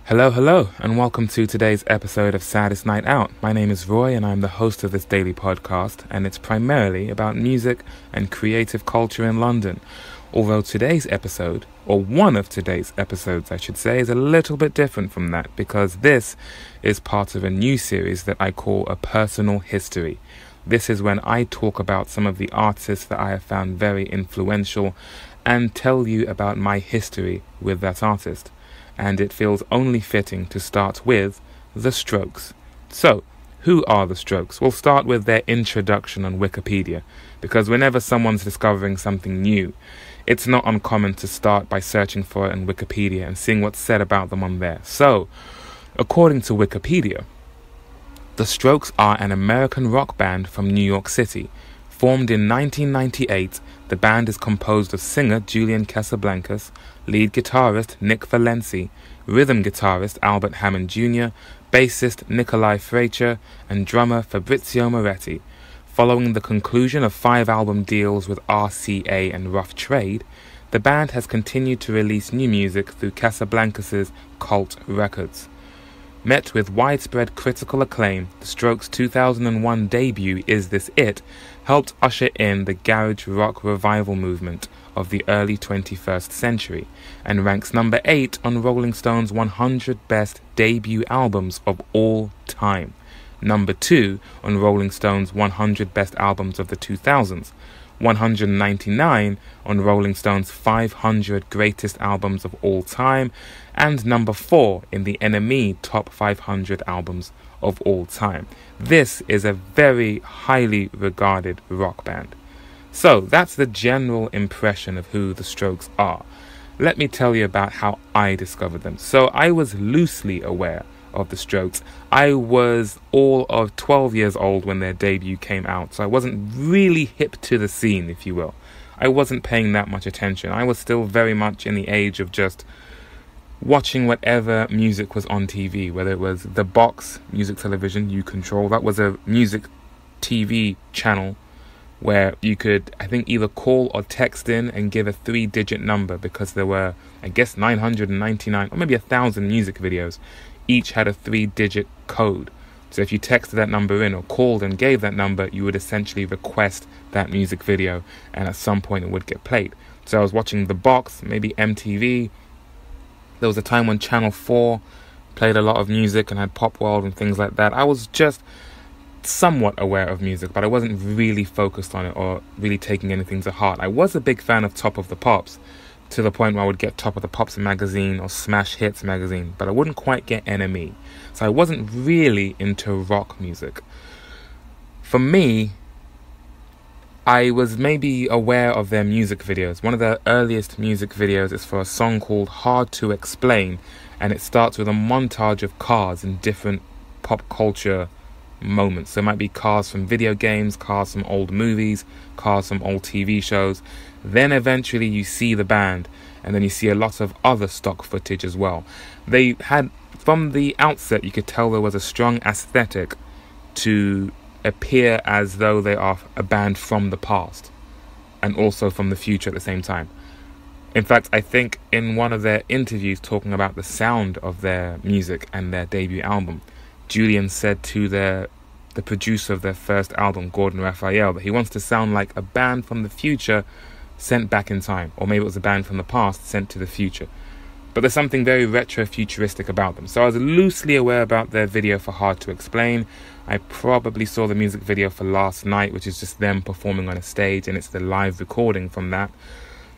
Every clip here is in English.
Hello, and welcome to today's episode of Saddest Night Out. My name is Roy, and I'm the host of this daily podcast, and it's primarily about music and creative culture in London. Although today's episode, or one of today's episodes I should say, is a little bit different from that, because this is part of a new series that I call A Personal History. This is when I talk about some of the artists that I have found very influential and tell you about my history with that artist. And it feels only fitting to start with The Strokes. So, who are The Strokes? We'll start with their introduction on Wikipedia, because whenever someone's discovering something new, it's not uncommon to start by searching for it in Wikipedia and seeing what's said about them on there. So, according to Wikipedia, The Strokes are an American rock band from New York City. Formed in 1998, the band is composed of singer Julian Casablancas, lead guitarist Nick Valenci, rhythm guitarist Albert Hammond Jr., bassist Nikolai Fraiture, and drummer Fabrizio Moretti. Following the conclusion of 5 album deals with RCA and Rough Trade, the band has continued to release new music through Casablancas' Cult Records. Met with widespread critical acclaim, The Strokes' 2001 debut Is This It? Helped usher in the garage rock revival movement of the early 21st century and ranks number 8 on Rolling Stone's 100 Best Debut Albums of All Time, number 2 on Rolling Stone's 100 Best Albums of the 2000s, 199 on Rolling Stone's 500 Greatest Albums of All Time, and number 4 in the NME Top 500 Albums of All Time. This is a very highly regarded rock band. So that's the general impression of who The Strokes are. Let me tell you about how I discovered them. So I was loosely aware of The Strokes. I was all of 12 years old when their debut came out, so I wasn't really hip to the scene, if you will. I wasn't paying that much attention. I was still very much in the age of just watching whatever music was on TV, whether it was The Box, music television, You Control. That was a music TV channel where you could, I think, either call or text in and give a 3-digit number, because there were, I guess, 999 or maybe 1,000 music videos. Each had a 3-digit code. So if you texted that number in or called and gave that number, you would essentially request that music video, and at some point it would get played. So I was watching The Box, maybe MTV. There was a time when Channel 4 played a lot of music and had Pop World and things like that. I was just somewhat aware of music, but I wasn't really focused on it or really taking anything to heart. I was a big fan of Top of the Pops, to the point where I would get Top of the Pops magazine or Smash Hits magazine, but I wouldn't quite get NME. So I wasn't really into rock music. For me, I was maybe aware of their music videos. One of their earliest music videos is for a song called Hard to Explain, and it starts with a montage of cars in different pop culture moments. So it might be cars from video games, cars from old movies, cars from old TV shows. Then eventually you see the band, and then you see a lot of other stock footage as well. They had, from the outset, you could tell there was a strong aesthetic to appear as though they are a band from the past and also from the future at the same time. In fact, I think in one of their interviews talking about the sound of their music and their debut album, Julian said to the producer of their first album, Gordon Raphael, that he wants to sound like a band from the future sent back in time, or maybe it was a band from the past sent to the future. But there's something very retro-futuristic about them. So I was loosely aware about their video for Hard to Explain. I probably saw the music video for Last Night, which is just them performing on a stage, and it's the live recording from that.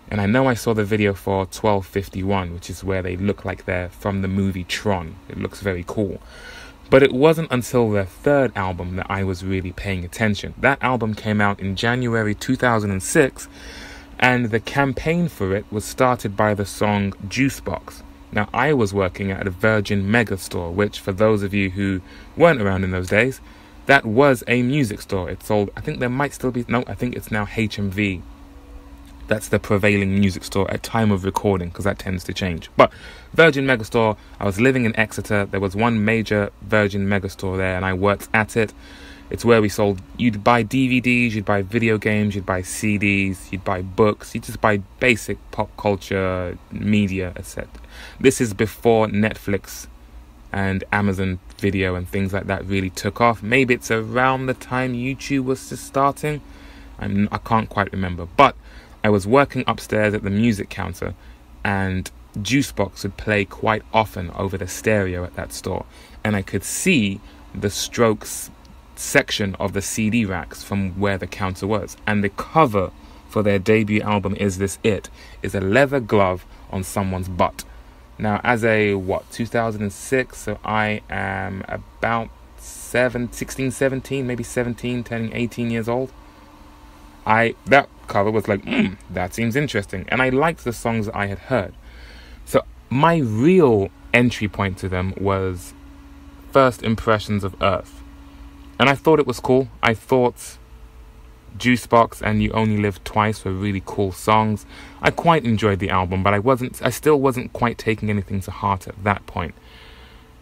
And I know I saw the video for 1251, which is where they look like they're from the movie Tron. It looks very cool. But it wasn't until their third album that I was really paying attention. That album came out in January 2006, and the campaign for it was started by the song Juicebox. Now, I was working at a Virgin Megastore, which, for those of you who weren't around in those days, that was a music store. It sold, I think there might still be, no, I think it's now HMV. That's the prevailing music store at time of recording, because that tends to change. But Virgin Megastore, I was living in Exeter. There was one major Virgin Megastore there, and I worked at it. It's where we sold, you'd buy DVDs, you'd buy video games, you'd buy CDs, you'd buy books, you'd just buy basic pop culture, media, etc. This is before Netflix and Amazon Video and things like that really took off. Maybe it's around the time YouTube was just starting. I can't quite remember. But I was working upstairs at the music counter, and Juicebox would play quite often over the stereo at that store, and I could see the Strokes section of the CD racks from where the counter was. And the cover for their debut album, Is This It?, is a leather glove on someone's butt. Now, as a 2006, so I am about 16, 17, maybe 17, turning 18 years old. That cover was like, that seems interesting, and I liked the songs that I had heard. So my real entry point to them was First Impressions of Earth, and I thought it was cool. I thought Juicebox and You Only Live Twice were really cool songs. I quite enjoyed the album, but I still wasn't quite taking anything to heart at that point.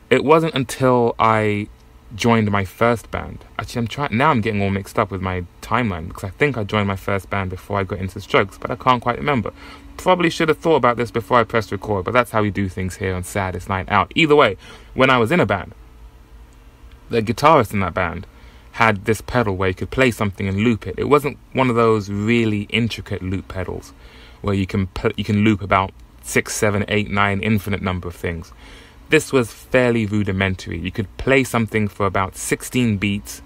It wasn't until I joined my first band. Actually, I'm getting all mixed up with my timeline, because I think I joined my first band before I got into Strokes, but I can't quite remember. Probably should have thought about this before I pressed record, but that's how we do things here on Saddest Night Out. Either way, when I was in a band, the guitarist in that band had this pedal where you could play something and loop it. It wasn't one of those really intricate loop pedals where you can loop about 6, 7, 8, 9 infinite number of things. This was fairly rudimentary. You could play something for about 16 beats,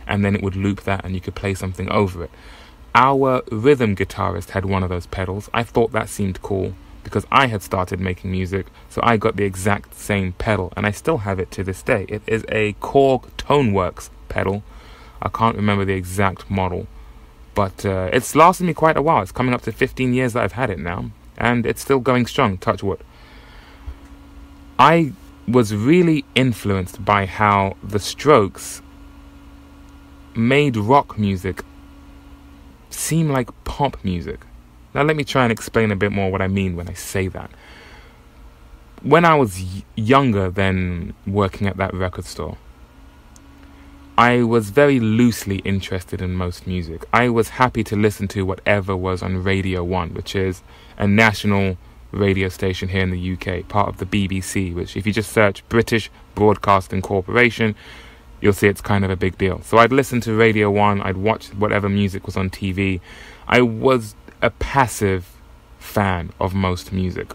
and then it would loop that, and you could play something over it. Our rhythm guitarist had one of those pedals. I thought that seemed cool because I had started making music, so I got the exact same pedal, and I still have it to this day. It is a Korg Toneworks pedal. I can't remember the exact model, but it's lasted me quite a while. It's coming up to 15 years that I've had it now, and it's still going strong, touch wood. I was really influenced by how the Strokes made rock music seem like pop music. Now let me try and explain a bit more what I mean when I say that. When I was younger than working at that record store, I was very loosely interested in most music. I was happy to listen to whatever was on Radio 1, which is a national radio station here in the UK, part of the BBC, which if you just search British Broadcasting Corporation, you'll see it's kind of a big deal. So I'd listen to Radio 1, I'd watch whatever music was on TV. I was a passive fan of most music.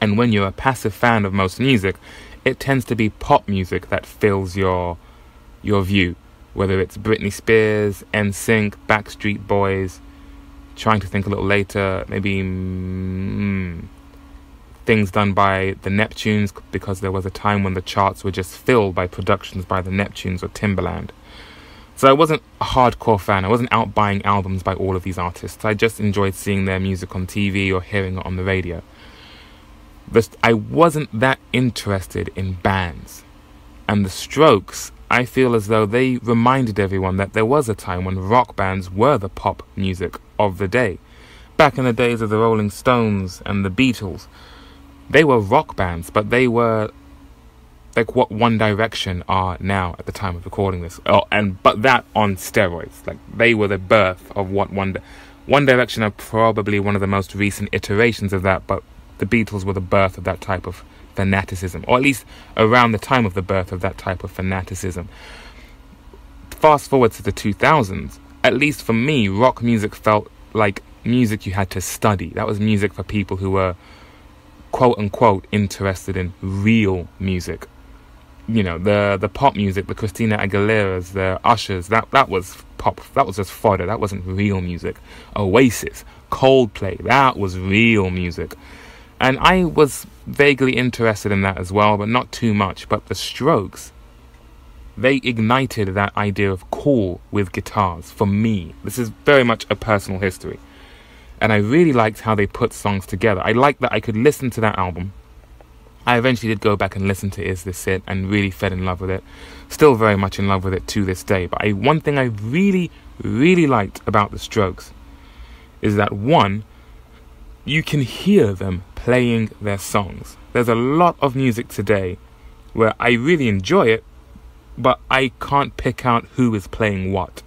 And when you're a passive fan of most music, it tends to be pop music that fills your view, whether it's Britney Spears, NSYNC, Backstreet Boys. Trying to think a little later, maybe things done by the Neptunes, because there was a time when the charts were just filled by productions by the Neptunes or Timbaland. So I wasn't a hardcore fan. I wasn't out buying albums by all of these artists. I just enjoyed seeing their music on TV or hearing it on the radio. I wasn't that interested in bands. And the Strokes, I feel as though they reminded everyone that there was a time when rock bands were the pop music of the day. Back in the days of the Rolling Stones and the Beatles, they were rock bands, but they were like what One Direction are now at the time of recording this. But that on steroids. Like, they were the birth of what One Direction are probably one of the most recent iterations of that, but the Beatles were the birth of that type of fanaticism, or at least around the time of the birth of that type of fanaticism. Fast forward to the 2000s, at least for me, rock music felt like music you had to study. That was music for people who were quote-unquote interested in real music. You know, the pop music, the Christina Aguileras, the Ushers, that was pop. That was just fodder. That wasn't real music. Oasis, Coldplay, that was real music. And I was vaguely interested in that as well, but not too much. But the Strokes, they ignited that idea of cool with guitars for me. This is very much a personal history. And I really liked how they put songs together. I liked that I could listen to that album. I eventually did go back and listen to Is This It? And really fell in love with it. Still very much in love with it to this day. But one thing I really, really liked about the Strokes is that, one, you can hear them playing their songs. There's a lot of music today where I really enjoy it, but I can't pick out who is playing what.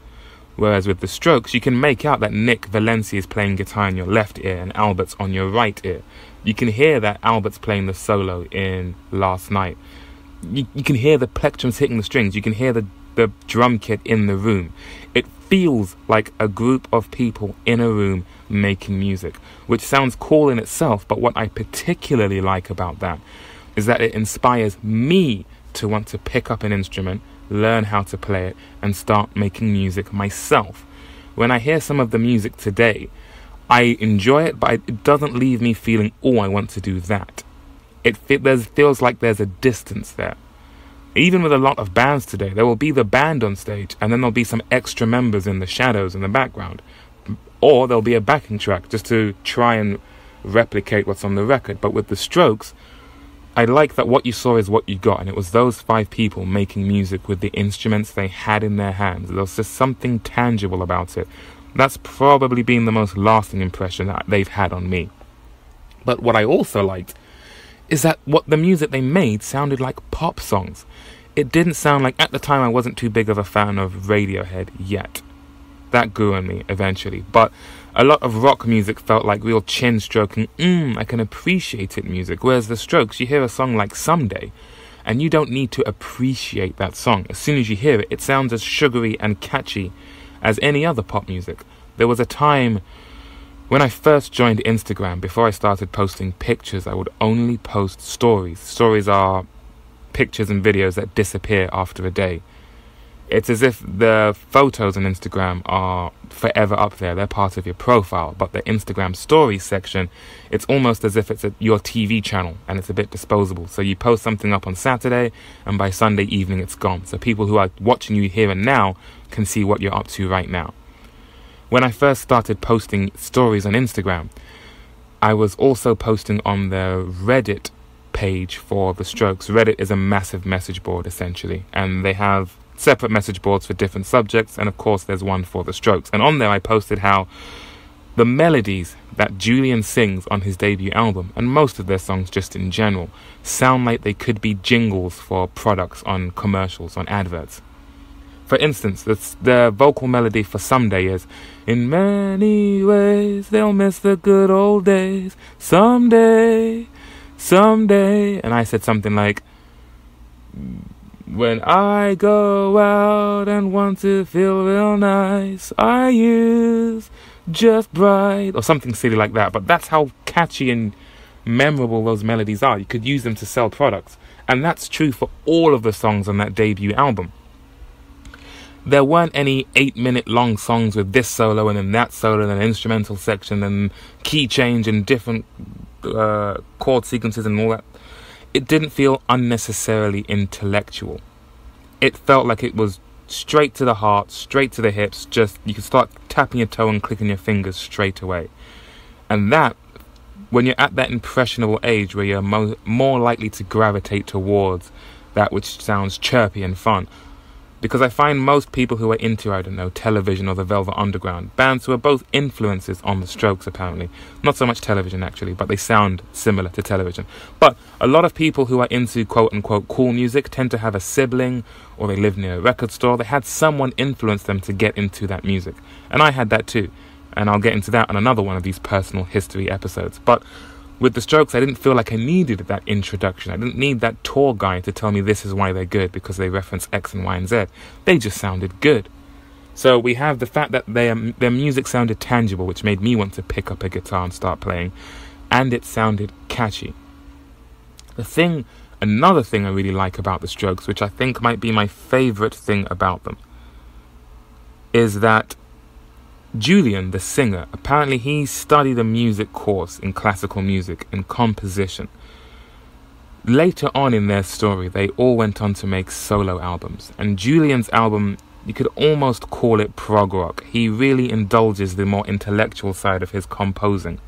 Whereas with the Strokes, you can make out that Nick Valencia is playing guitar in your left ear and Albert's on your right ear. You can hear that Albert's playing the solo in Last Night. you can hear the plectrums hitting the strings. You can hear the drum kit in the room. It feels like a group of people in a room making music, which sounds cool in itself, but what I particularly like about that is that it inspires me to want to pick up an instrument, learn how to play it, and start making music myself. When I hear some of the music today, I enjoy it, but it doesn't leave me feeling, oh, I want to do that. It feels like there's a distance there. Even with a lot of bands today, there will be the band on stage, and then there'll be some extra members in the shadows in the background. Or there'll be a backing track just to try and replicate what's on the record. But with the Strokes, I like that what you saw is what you got, and it was those 5 people making music with the instruments they had in their hands. There was just something tangible about it. That's probably been the most lasting impression that they've had on me. But what I also liked is that what the music they made sounded like pop songs. It didn't sound like, at the time I wasn't too big of a fan of Radiohead yet. That grew on me eventually. But a lot of rock music felt like real chin-stroking, I can appreciate it music. Whereas the Strokes, you hear a song like Someday, and you don't need to appreciate that song. As soon as you hear it, it sounds as sugary and catchy as any other pop music. There was a time when I first joined Instagram, before I started posting pictures, I would only post stories. Stories are pictures and videos that disappear after a day. It's as if the photos on Instagram are forever up there. They're part of your profile. But the Instagram stories section, it's almost as if it's your TV channel, and it's a bit disposable. So you post something up on Saturday, and by Sunday evening it's gone. So people who are watching you here and now can see what you're up to right now. When I first started posting stories on Instagram, I was also posting on the Reddit page for the Strokes. Reddit is a massive message board, essentially, and they have separate message boards for different subjects, and of course there's one for the Strokes. And on there I posted how the melodies that Julian sings on his debut album, and most of their songs just in general, sound like they could be jingles for products on commercials, on adverts. For instance, the vocal melody for Someday is, in many ways they'll miss the good old days, someday, someday. And I said something like, when I go out and want to feel real nice, I use Just Bright, or something silly like that. But that's how catchy and memorable those melodies are. You could use them to sell products. And that's true for all of the songs on that debut album. There weren't any 8-minute long songs with this solo and then that solo and an instrumental section and key change and different chord sequences and all that. It didn't feel unnecessarily intellectual. It felt like it was straight to the heart, straight to the hips, just you could start tapping your toe and clicking your fingers straight away. And that, when you're at that impressionable age where you're more likely to gravitate towards that which sounds chirpy and fun. Because I find most people who are into, I don't know, television or the Velvet Underground, bands who are both influences on the Strokes apparently. Not so much television actually, but they sound similar to television. But a lot of people who are into quote-unquote cool music tend to have a sibling, or they live near a record store. They had someone influence them to get into that music. And I had that too. And I'll get into that on another one of these personal history episodes. But with the Strokes, I didn't feel like I needed that introduction. I didn't need that tour guide to tell me this is why they're good, because they reference X and Y and Z. They just sounded good. So we have the fact that their music sounded tangible, which made me want to pick up a guitar and start playing, and it sounded catchy. Another thing I really like about the Strokes, which I think might be my favourite thing about them, is that Julian, the singer, apparently he studied a music course in classical music and composition. Later on in their story, they all went on to make solo albums. And Julian's album, you could almost call it prog rock. He really indulges the more intellectual side of his composing.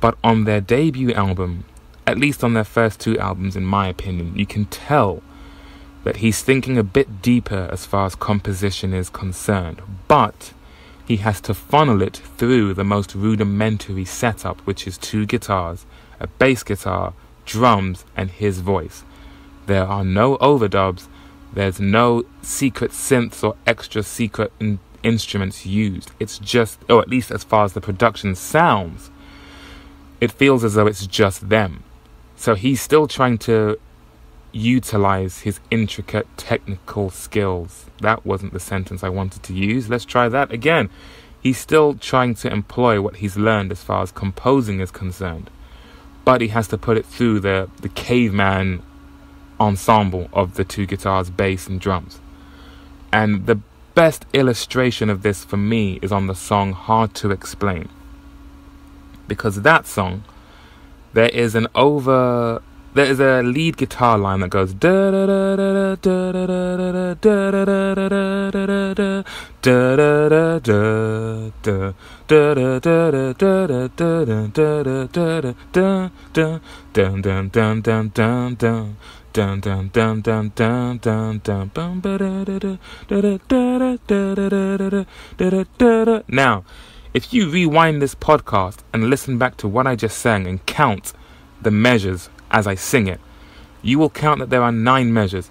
But on their debut album, at least on their first 2 albums in my opinion, you can tell that he's thinking a bit deeper as far as composition is concerned. But he has to funnel it through the most rudimentary setup, which is 2 guitars, a bass guitar, drums, and his voice. There are no overdubs, there's no secret synths or extra secret instruments used. It's just, or at least as far as the production sounds, it feels as though it's just them. So he's still trying to utilize his intricate technical skills. That wasn't the sentence I wanted to use. Let's try that again. He's still trying to employ what he's learned as far as composing is concerned, but he has to put it through the caveman ensemble of the two guitars, bass and drums. And the best illustration of this for me is on the song Hard to Explain, because that song, there is a lead guitar line that goes da da da da da da da da da da. Now, if you rewind this podcast and listen back to what I just sang and count the measures as I sing it, you will count that there are 9 measures.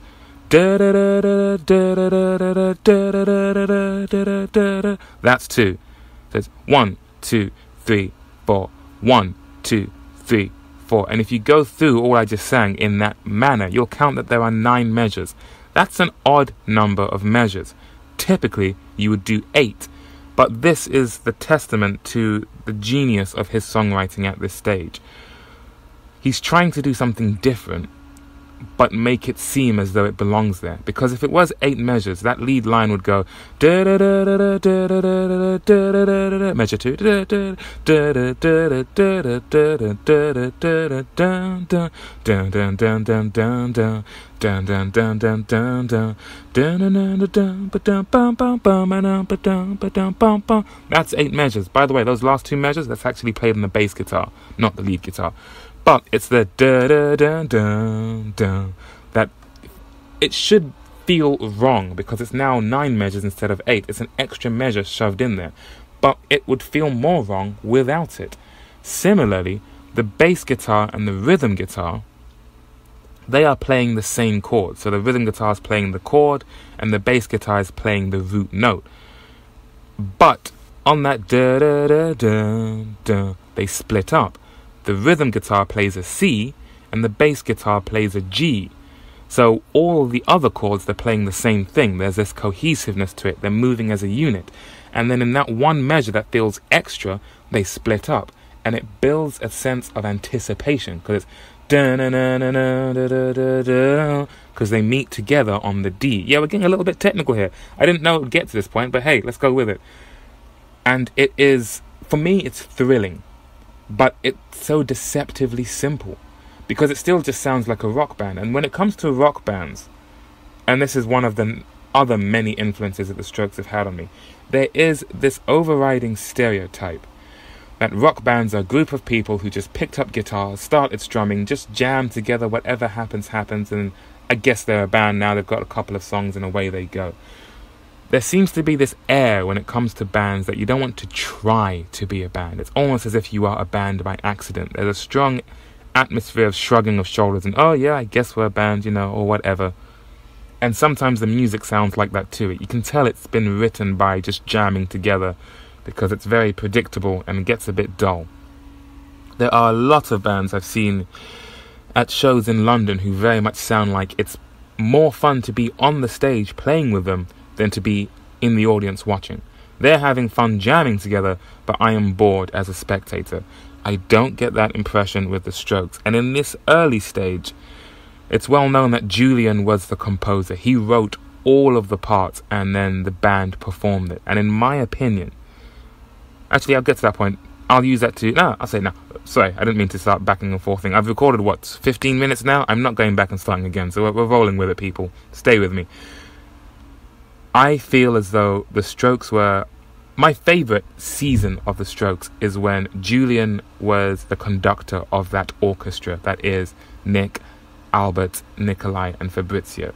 That's 2. So it's 1, 2, 3, 4. 1, 2, 3, 4. And if you go through all I just sang in that manner, you'll count that there are 9 measures. That's an odd number of measures. Typically, you would do 8. But this is the testament to the genius of his songwriting at this stage. He's trying to do something different, but make it seem as though it belongs there. Because if it was 8 measures, that lead line would go measure 2, that's 8 measures. By the way, those last 2 measures, that's actually played on the bass guitar, not the lead guitar. But it's the da-da-da-da-da that it should feel wrong, because it's now 9 measures instead of 8. It's an extra measure shoved in there. But it would feel more wrong without it. Similarly, the bass guitar and the rhythm guitar, they are playing the same chord. So the rhythm guitar is playing the chord and the bass guitar is playing the root note. But on that da-da-da-da-da, they split up. The rhythm guitar plays a C and the bass guitar plays a G. So all the other chords, they're playing the same thing. There's this cohesiveness to it. They're moving as a unit. And then in that one measure that feels extra, they split up. And it builds a sense of anticipation, because it's da-na-na-na-na-da-da-da-da, because they meet together on the D. Yeah, we're getting a little bit technical here. I didn't know it would get to this point, but hey, let's go with it. And it is, for me, it's thrilling. But it's so deceptively simple, because it still just sounds like a rock band. And when it comes to rock bands, and this is one of the other many influences that the Strokes have had on me, there is this overriding stereotype that rock bands are a group of people who just picked up guitars, started strumming, just jam together, whatever happens, and I guess they're a band now, they've got a couple of songs and away they go. There seems to be this air when it comes to bands that you don't want to try to be a band. It's almost as if you are a band by accident. There's a strong atmosphere of shrugging of shoulders and, oh yeah, I guess we're a band, or whatever. And sometimes the music sounds like that too. You can tell it's been written by just jamming together, because it's very predictable and gets a bit dull. There are a lot of bands I've seen at shows in London who very much sound like it's more fun to be on the stage playing with them than to be in the audience watching. They're having fun jamming together, but I am bored as a spectator. I don't get that impression with the Strokes. And in this early stage, it's well known that Julian was the composer. He wrote all of the parts and then the band performed it. And in my opinion, actually I'll get to that point. I'll use that to... No, I'll say no. Sorry, I didn't mean to start backing and forthing. I've recorded, 15 minutes now? I'm not going back and starting again, so we're rolling with it, people. Stay with me. I feel as though the Strokes were... My favourite season of the Strokes is when Julian was the conductor of that orchestra that is Nick, Albert, Nikolai and Fabrizio.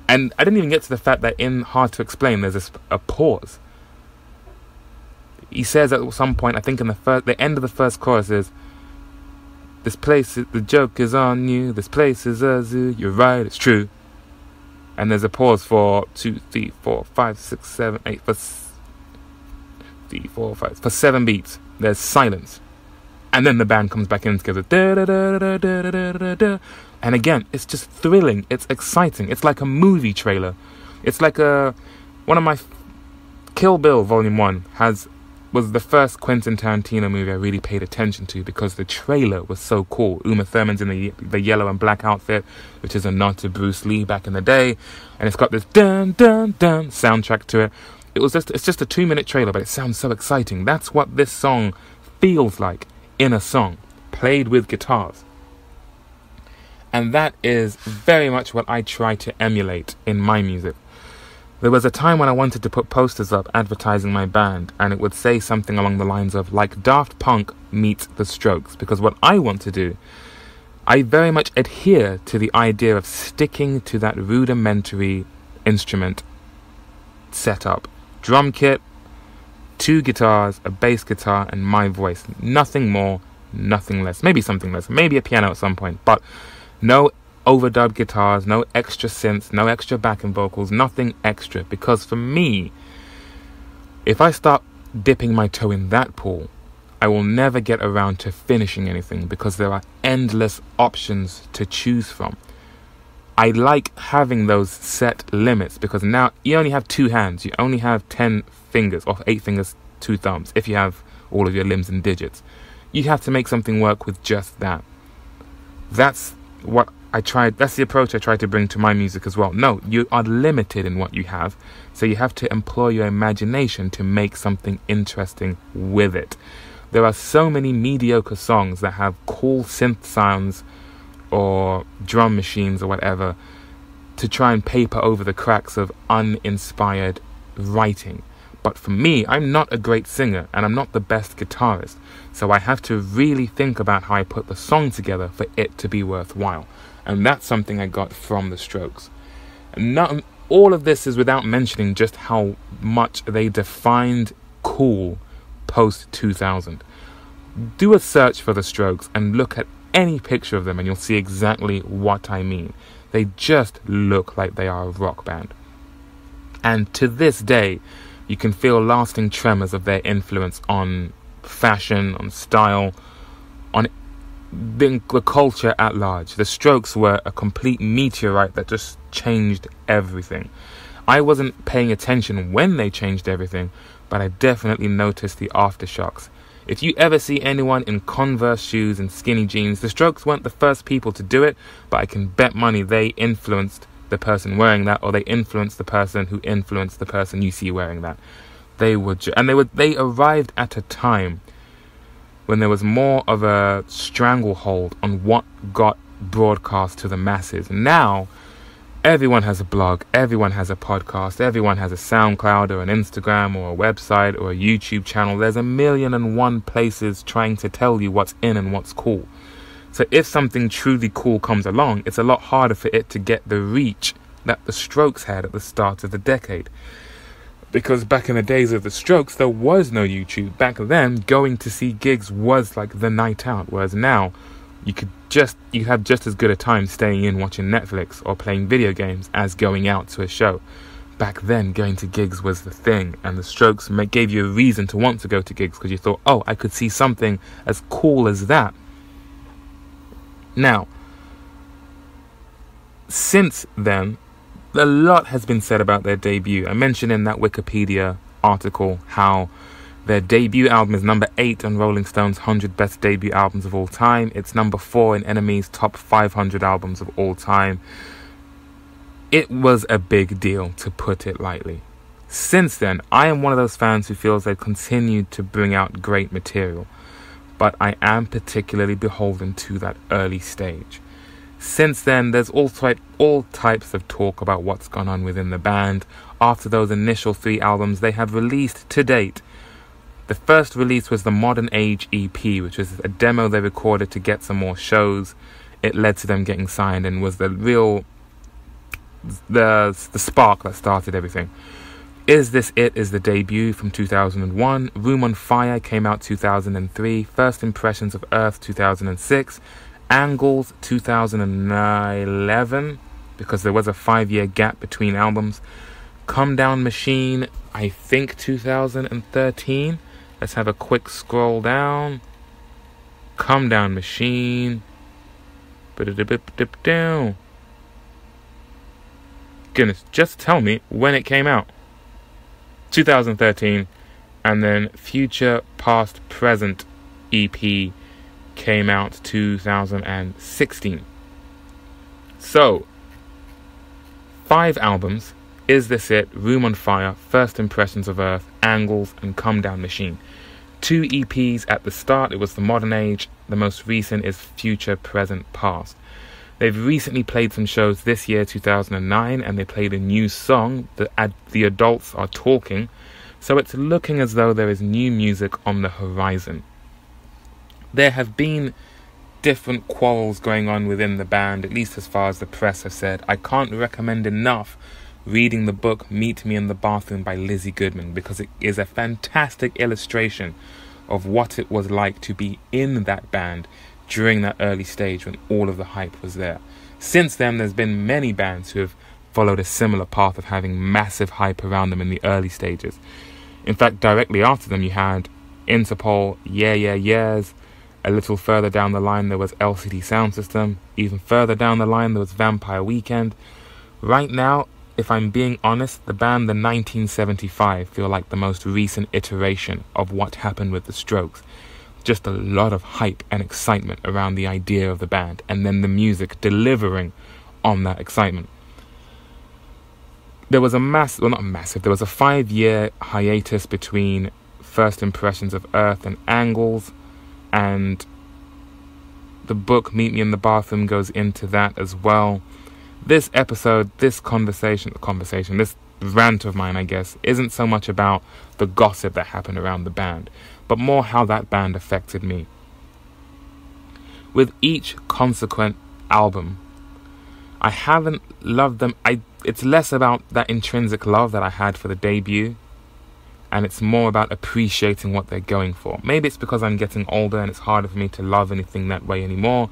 And I didn't even get to the fact that in Hard to Explain there's a pause. He says at some point, I think in the end of the first chorus is, "This place, the joke is on you, this place is a zoo, you're right, it's true." And there's a pause for 2, 3, 4, 5, 6, 7, 8, for 3, 4, 5, for 7 beats. There's silence. And then the band comes back in together. Da, da, da, da, da, da, da, da. And again, it's just thrilling. It's exciting. It's like a movie trailer. It's like one of my Kill Bill Volume 1 was the first Quentin Tarantino movie I really paid attention to because the trailer was so cool. Uma Thurman's in the yellow and black outfit, which is a nod to Bruce Lee back in the day, and it's got this dun dun dun soundtrack to it. It's just a 2-minute trailer, but it sounds so exciting. That's what this song feels like in a song, played with guitars. And that is very much what I try to emulate in my music. There was a time when I wanted to put posters up advertising my band, and it would say something along the lines of, like Daft Punk meets The Strokes, because what I want to do, I very much adhere to the idea of sticking to that rudimentary instrument setup. Drum kit, 2 guitars, a bass guitar, and my voice. Nothing more, nothing less. Maybe something less, maybe a piano at some point, but no overdubbed guitars, no extra synths, no extra backing vocals, nothing extra. Because for me, if I start dipping my toe in that pool, I will never get around to finishing anything because there are endless options to choose from. I like having those set limits because now you only have 2 hands, you only have 10 fingers, or 8 fingers, 2 thumbs, if you have all of your limbs and digits. You have to make something work with just that. That's the approach I try to bring to my music as well. No, you are limited in what you have, so you have to employ your imagination to make something interesting with it. There are so many mediocre songs that have cool synth sounds or drum machines or whatever to try and paper over the cracks of uninspired writing. But for me, I'm not a great singer and I'm not the best guitarist, so I have to really think about how I put the song together for it to be worthwhile. And that's something I got from The Strokes. And all of this is without mentioning just how much they defined cool post-2000. Do a search for The Strokes and look at any picture of them and you'll see exactly what I mean. They just look like they are a rock band. And to this day, you can feel lasting tremors of their influence on fashion, on style, on the culture at large. The Strokes were a complete meteorite that just changed everything. I wasn't paying attention when they changed everything, but I definitely noticed the aftershocks. If you ever see anyone in Converse shoes and skinny jeans, the Strokes weren't the first people to do it, but I can bet money they influenced the person wearing that, or they influenced the person who influenced the person you see wearing that. They arrived at a time when there was more of a stranglehold on what got broadcast to the masses. Now, everyone has a blog, everyone has a podcast, everyone has a SoundCloud or an Instagram or a website or a YouTube channel. There's 1,000,001 places trying to tell you what's in and what's cool. So if something truly cool comes along, it's a lot harder for it to get the reach that the Strokes had at the start of the decade. Because back in the days of the Strokes, there was no YouTube. Back then, going to see gigs was like the night out. Whereas now, you have just as good a time staying in watching Netflix or playing video games as going out to a show. Back then, going to gigs was the thing. And the Strokes gave you a reason to want to go to gigs because you thought, oh, I could see something as cool as that. Now, since then, a lot has been said about their debut. I mentioned in that Wikipedia article how their debut album is number 8 on Rolling Stone's 100 Best Debut Albums of All Time. It's number 4 in NME's Top 500 Albums of All Time. It was a big deal, to put it lightly. Since then, I am one of those fans who feels they've continued to bring out great material, but I am particularly beholden to that early stage. Since then, there's all types of talk about what's gone on within the band. After those initial 3 albums, they have released to date. The first release was the Modern Age EP, which was a demo they recorded to get some more shows. It led to them getting signed and was the spark that started everything. Is This It is the debut from 2001. Room on Fire came out 2003. First Impressions of Earth 2006. Angles 2011, because there was a 5-year gap between albums. Come Down Machine, I think 2013. Let's have a quick scroll down. Come Down Machine. Goodness, just tell me when it came out. 2013, and then Future Past Present EP came out 2016. So, 5 albums: Is This It, Room on Fire, First Impressions of Earth, Angles, and Come Down Machine. 2 EPs at the start, it was The Modern Age. The most recent is Future Present Past. They've recently played some shows this year, 2009, and they played a new song, The Adults Are Talking, so it's looking as though there is new music on the horizon. There have been different quarrels going on within the band, at least as far as the press have said. I can't recommend enough reading the book Meet Me in the Bathroom by Lizzy Goodman, because it is a fantastic illustration of what it was like to be in that band during that early stage when all of the hype was there. Since then, there's been many bands who have followed a similar path of having massive hype around them in the early stages. In fact, directly after them, you had Interpol, Yeah Yeah Yeahs. A little further down the line, there was LCD Soundsystem. Even further down the line, there was Vampire Weekend. Right now, if I'm being honest, the band The 1975 feel like the most recent iteration of what happened with the Strokes. Just a lot of hype and excitement around the idea of the band, and then the music delivering on that excitement. There was a there was a 5-year hiatus between First Impressions of Earth and Angles, and the book Meet Me in the Bathroom goes into that as well. This episode, this rant of mine, I guess, isn't so much about the gossip that happened around the band, but more how that band affected me. With each consequent album, I haven't loved them. It's less about that intrinsic love that I had for the debut, and it's more about appreciating what they're going for. Maybe it's because I'm getting older and it's harder for me to love anything that way anymore.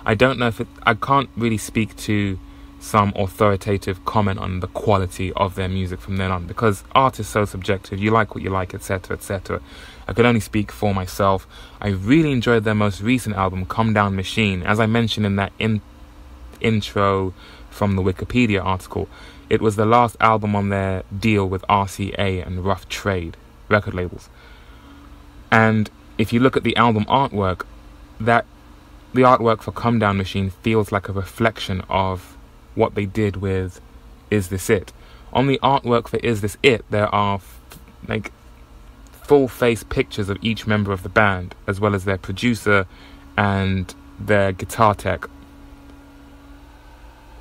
I don't know I can't really speak to some authoritative comment on the quality of their music from then on, because art is so subjective. You like what you like, etc., etc. I could only speak for myself. I really enjoyed their most recent album, Come Down Machine. As I mentioned in that intro from the Wikipedia article, it was the last album on their deal with RCA and Rough Trade record labels. And if you look at the album artwork, the artwork for Come Down Machine feels like a reflection of what they did with Is This It. On the artwork for Is This It, there are full-face pictures of each member of the band, as well as their producer and their guitar tech.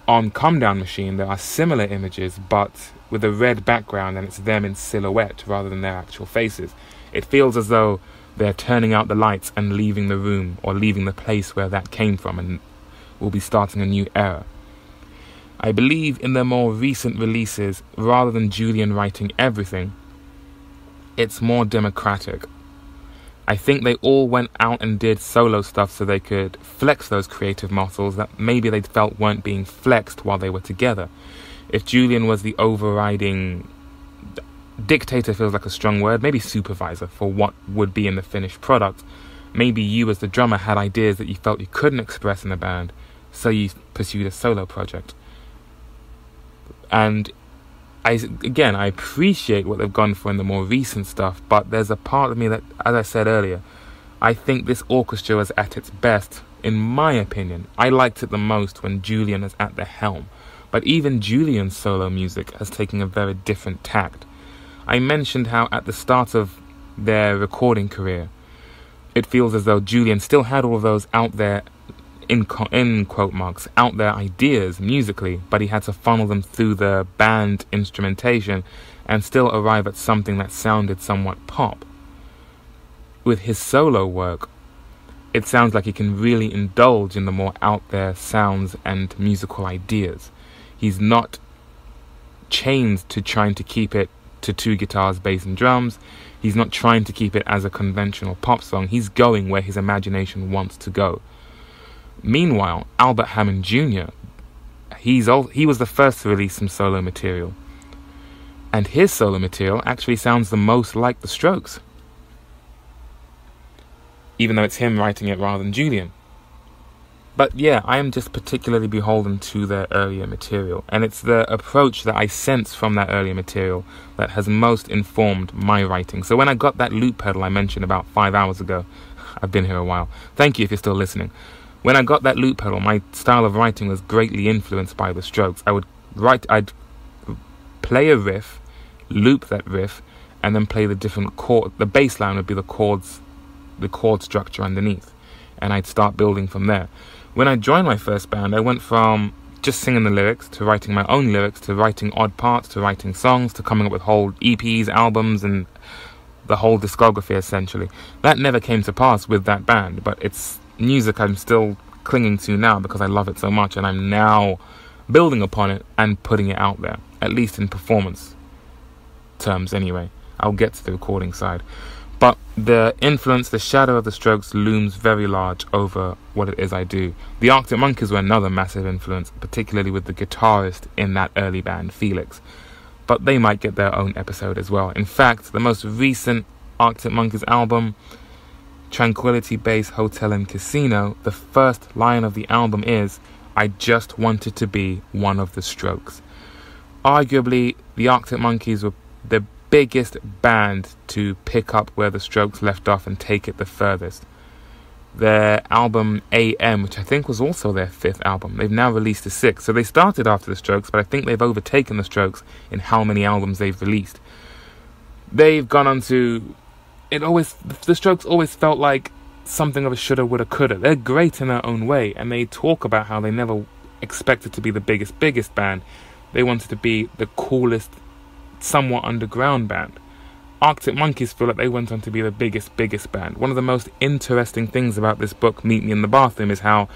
On Come Down Machine, there are similar images, but with a red background, and it's them in silhouette rather than their actual faces. It feels as though they're turning out the lights and leaving the room, or leaving the place where that came from, and will be starting a new era. I believe in their more recent releases, rather than Julian writing everything, it's more democratic. I think they all went out and did solo stuff so they could flex those creative muscles that maybe they felt weren't being flexed while they were together. If Julian was the overriding dictator, feels like a strong word, maybe supervisor for what would be in the finished product, maybe you as the drummer had ideas that you felt you couldn't express in the band, so you pursued a solo project. And I appreciate what they've gone for in the more recent stuff, but there's a part of me that, as I said earlier, I think this orchestra was at its best, in my opinion. I liked it the most when Julian was at the helm, but even Julian's solo music has taken a very different tact. I mentioned how at the start of their recording career, it feels as though Julian still had all of those out there, in quote marks, out there ideas musically, but he had to funnel them through the band instrumentation and still arrive at something that sounded somewhat pop. With his solo work, it sounds like he can really indulge in the more out there sounds and musical ideas. He's not chained to trying to keep it to 2 guitars, bass and drums. He's not trying to keep it as a conventional pop song. He's going where his imagination wants to go. Meanwhile, Albert Hammond Jr., he was the first to release some solo material. And his solo material actually sounds the most like the Strokes, even though it's him writing it rather than Julian. But yeah, I am just particularly beholden to their earlier material, and it's the approach that I sense from that earlier material that has most informed my writing. So when I got that loop pedal I mentioned about 5 hours ago, I've been here a while, thank you if you're still listening. When I got that loop pedal, my style of writing was greatly influenced by the Strokes. I'd play a riff, loop that riff, and then play the different chord. The bass line would be the chord structure underneath, and I'd start building from there. When I joined my first band, I went from just singing the lyrics to writing my own lyrics, to writing odd parts, to writing songs, to coming up with whole EPs, albums, and the whole discography essentially. That never came to pass with that band, but it's music I'm still clinging to now because I love it so much, and I'm now building upon it and putting it out there, at least in performance terms anyway. I'll get to the recording side. But the influence, the shadow of the Strokes looms very large over what it is I do. The Arctic Monkeys were another massive influence, particularly with the guitarist in that early band, Felix. But they might get their own episode as well. In fact, the most recent Arctic Monkeys album, Tranquility Base Hotel and Casino, the first line of the album is, "I just wanted to be one of the Strokes." Arguably, the Arctic Monkeys were the biggest band to pick up where the Strokes left off and take it the furthest. Their album AM, which I think was also their 5th album, they've now released a 6th. So they started after the Strokes, but I think they've overtaken the Strokes in how many albums they've released. They've gone on to... the Strokes always felt like something of a shoulda, woulda, coulda. They're great in their own way, and they talk about how they never expected to be the biggest band. They wanted to be the coolest, somewhat underground band. Arctic Monkeys feel like they went on to be the biggest band. One of the most interesting things about this book, Meet Me in the Bathroom, is how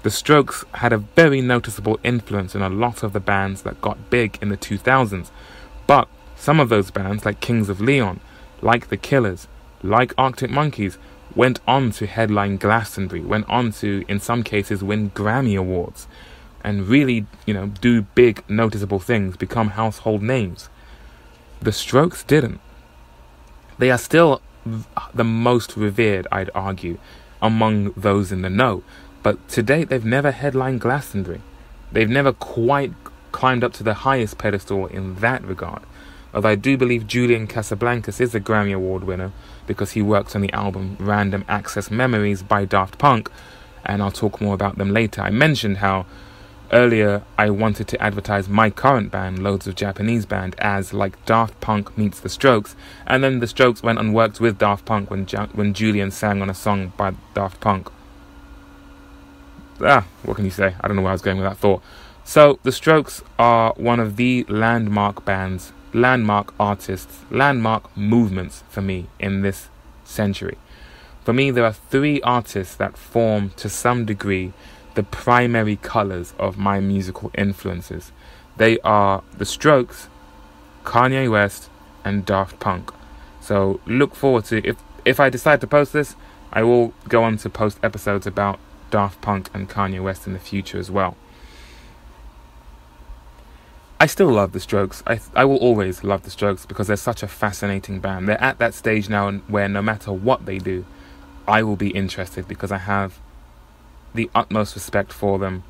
the Strokes had a very noticeable influence in a lot of the bands that got big in the 2000s. But some of those bands, like Kings of Leon, like The Killers, like Arctic Monkeys, went on to headline Glastonbury, went on to, in some cases, win Grammy Awards, and really, do big, noticeable things, become household names. The Strokes didn't. They are still the most revered, I'd argue, among those in the know. But to date, they've never headlined Glastonbury. They've never quite climbed up to the highest pedestal in that regard. Although I do believe Julian Casablancas is a Grammy Award winner because he works on the album Random Access Memories by Daft Punk, and I'll talk more about them later. I mentioned how earlier I wanted to advertise my current band, Loads of Japanese Band, as like Daft Punk meets the Strokes, and then the Strokes went and worked with Daft Punk when Julian sang on a song by Daft Punk. What can you say? I don't know where I was going with that thought. So the Strokes are one of the landmark bands, landmark artists, landmark movements for me in this century. For me, there are 3 artists that form, to some degree, the primary colours of my musical influences. They are the Strokes, Kanye West, and Daft Punk. So look forward to, if I decide to post this, I will go on to post episodes about Daft Punk and Kanye West in the future as well. I still love the Strokes. I will always love the Strokes because they're such a fascinating band. They're at that stage now where no matter what they do, I will be interested because I have the utmost respect for them.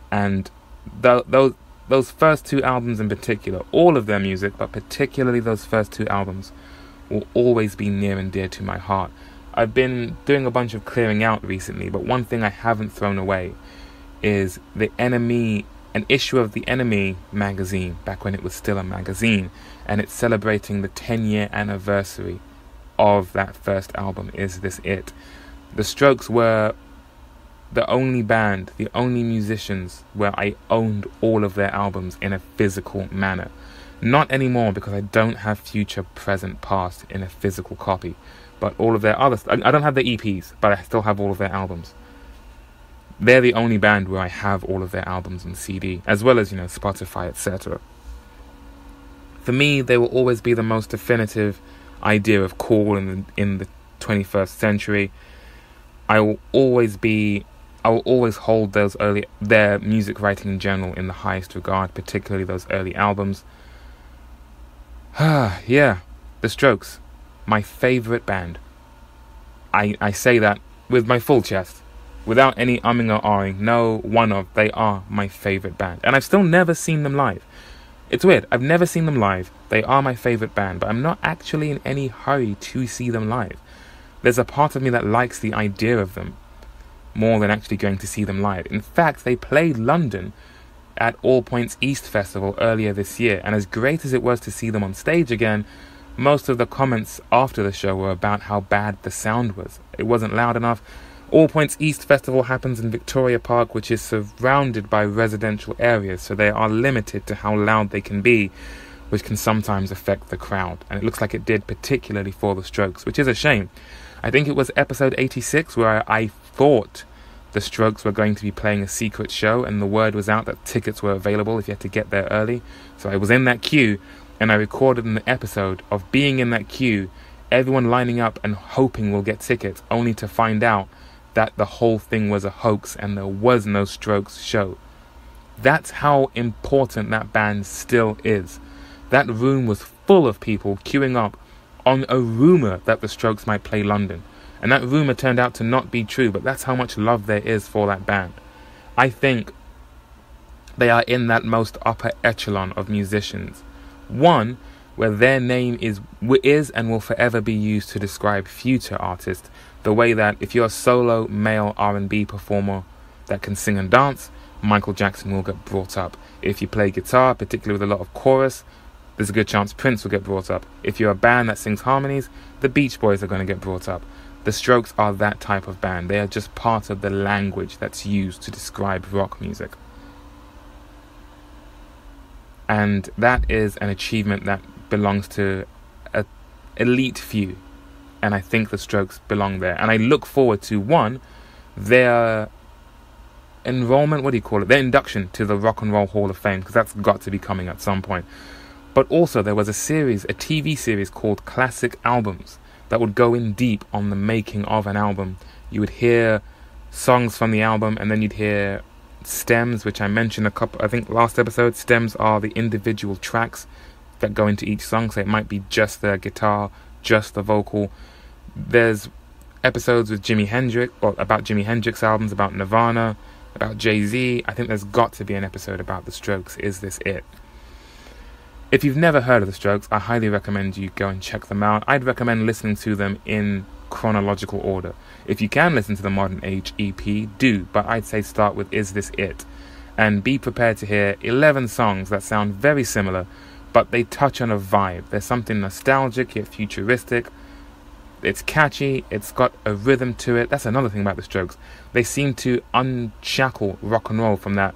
And those first 2 albums in particular, all of their music, but particularly those first 2 albums, will always be near and dear to my heart. I've been doing a bunch of clearing out recently, but one thing I haven't thrown away is an issue of The Enemy magazine, back when it was still a magazine, and it's celebrating the 10-year anniversary of that first album, Is This It? The Strokes were the only band, the only musicians where I owned all of their albums in a physical manner. Not anymore because I don't have future, present, past in a physical copy, but all of their other I don't have the EPs, but I still have all of their albums. They're the only band where I have all of their albums on CD, as well as, Spotify, etc. For me, they will always be the most definitive idea of cool in the 21st century. I will always hold their music writing in general in the highest regard, particularly those early albums. Yeah, The Strokes, my favourite band. I say that with my full chest. Without any umming or ahhing, no one of, they are my favourite band. And I've still never seen them live. It's weird, I've never seen them live. They are my favourite band, but I'm not actually in any hurry to see them live. There's a part of me that likes the idea of them more than actually going to see them live. In fact, they played London at All Points East Festival earlier this year, and as great as it was to see them on stage again, most of the comments after the show were about how bad the sound was. It wasn't loud enough. All Points East Festival happens in Victoria Park, which is surrounded by residential areas, so they are limited to how loud they can be, which can sometimes affect the crowd. And it looks like it did, particularly for the Strokes, which is a shame. I think it was episode 86 where I thought the Strokes were going to be playing a secret show, and the word was out that tickets were available if you had to get there early. So I was in that queue, and I recorded an episode of being in that queue, everyone lining up and hoping we'll get tickets, only to find out that the whole thing was a hoax and there was no Strokes show. That's how important that band still is. That room was full of people queuing up on a rumour that the Strokes might play London. And that rumour turned out to not be true, but that's how much love there is for that band. I think they are in that most upper echelon of musicians. One, where their name is and will forever be used to describe future artists, the way that if you're a solo male R&B performer that can sing and dance, Michael Jackson will get brought up. If you play guitar, particularly with a lot of chorus, there's a good chance Prince will get brought up. If you're a band that sings harmonies, the Beach Boys are going to get brought up. The Strokes are that type of band. They are just part of the language that's used to describe rock music. And that is an achievement that belongs to an elite few. And I think the Strokes belong there. And I look forward to, one, their enrollment, their induction to the Rock and Roll Hall of Fame, because that's got to be coming at some point. But also there was a TV series called Classic Albums that would go in deep on the making of an album. You would hear songs from the album, and then you'd hear stems, which I mentioned I think last episode. Stems are the individual tracks that go into each song, so it might be just the guitar, just the vocal. There's episodes with Jimi Hendrix, or about Jimi Hendrix albums, about Nirvana, about Jay-Z. I think there's got to be an episode about the Strokes. Is this it? If you've never heard of the Strokes, I highly recommend you go and check them out. I'd recommend listening to them in chronological order. If you can listen to the Modern Age EP, do, but I'd say start with Is This It? And be prepared to hear 11 songs that sound very similar, but they touch on a vibe. There's something nostalgic yet futuristic. It's catchy, it's got a rhythm to it. That's another thing about the Strokes. They seem to unshackle rock and roll from that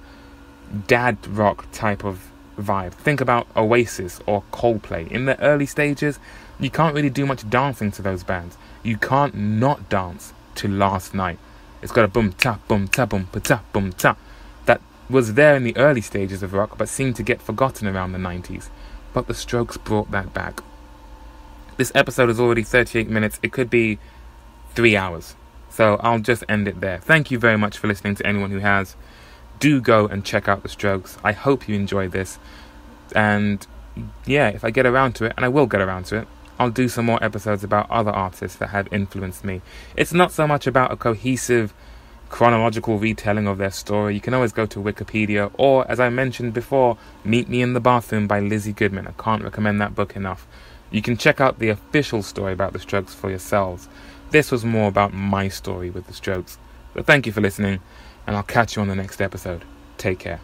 dad rock type of vibe. Think about Oasis or Coldplay. In the early stages, you can't really do much dancing to those bands. You can't not dance to Last Night. It's got a boom ta boom ta boom ta boom ta. That was there in the early stages of rock, but seemed to get forgotten around the 90s. But the Strokes brought that back. This episode is already 38 minutes. It could be 3 hours. So I'll just end it there. Thank you very much for listening to anyone who has. Do go and check out the Strokes. I hope you enjoy this. And yeah, if I get around to it, and I will get around to it, I'll do some more episodes about other artists that have influenced me. It's not so much about a cohesive chronological retelling of their story. You can always go to Wikipedia, or as I mentioned before, Meet Me in the Bathroom by Lizzy Goodman. I can't recommend that book enough. You can check out the official story about the Strokes for yourselves. This was more about my story with the Strokes. So thank you for listening, and I'll catch you on the next episode. Take care.